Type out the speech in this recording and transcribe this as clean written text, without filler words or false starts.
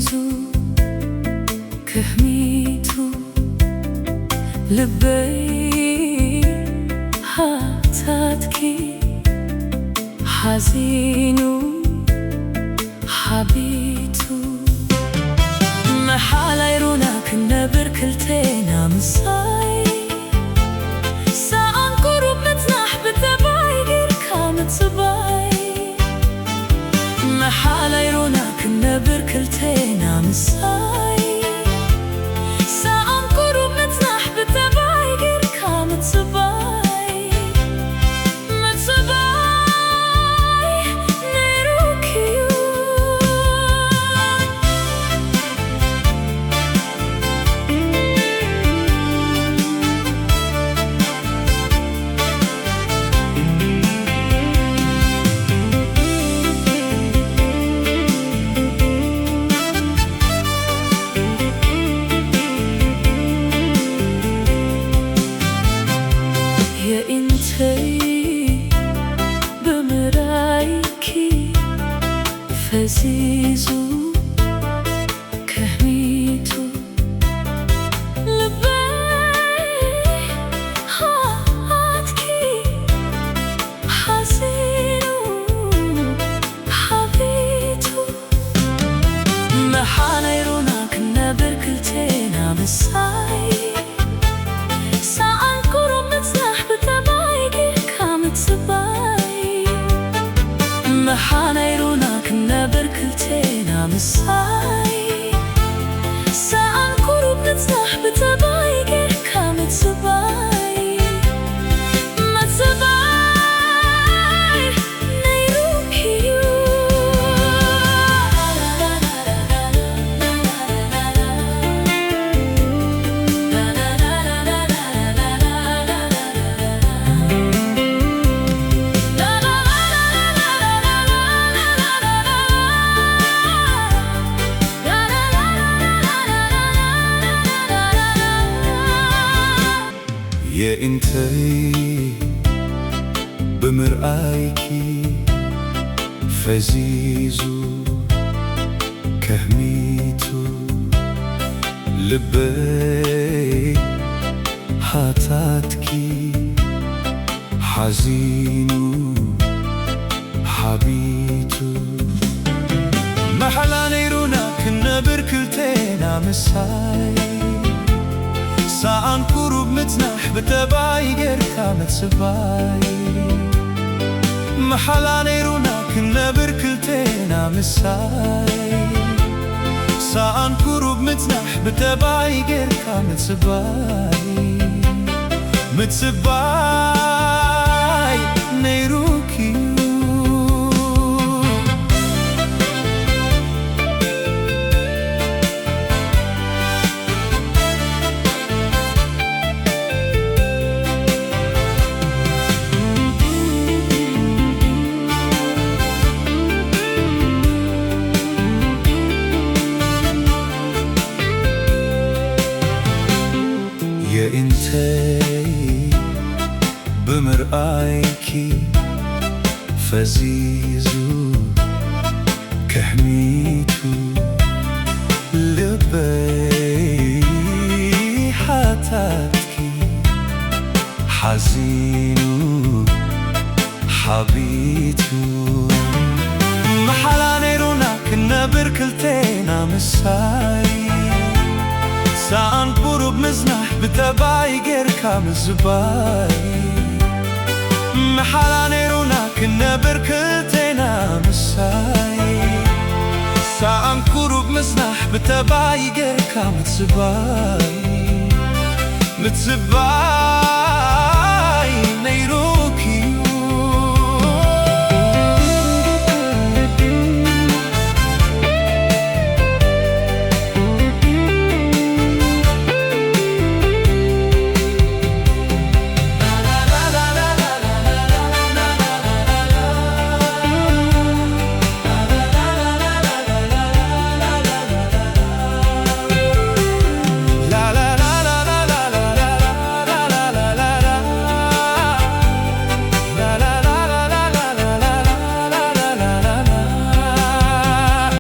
فزيزو كهميتو لبي هاتاتكي حزينو حبيتو محال يرونا كنا بركلتينا مصاي ساعن قرب متنح بتبعي غير كامت صباي محال يرونا كنا بركلتينا مصاي ساعن قرب متنح بتبعي غير كامت صباي متصباي نيروكيو يا انتي بمرايكي فزيزو كهميتو لبي هاتكي حزينو حبيتو محانا يرونا كنا بركلتينا مساي ساعن قرب متنح بتبعي غير كامت صباي محانا يرونا كنا بركلتينا مساي ساعن قرب متنح بتبعي غير كامت صباي متصباي نيروكيو يا انتي بمرآيكي فزيزو كهميتو لبي حاتاتكي حزينو حبيتو محلا نيرونا كنا بركلتينا مساي ساعن قرب متنح بتبعي غير كامت صباي محلا نيرونا كنا بركلتينا مساي ساعن قرب متنح بتبعي غير كامت صباي متصباي نيروكيو يا انتي بمرآيكي فزيزو كهميتو لبي حاتاتكي حزينو حبيتو محلا نيرونا كنا بركلتينا مساي ساعن قرب مزنح بتبعي غير كامل زباي محلا نيرونا كنا بركلتينا مساي ساعن قرب مزنح بتبعي غير كامل زباي متصباي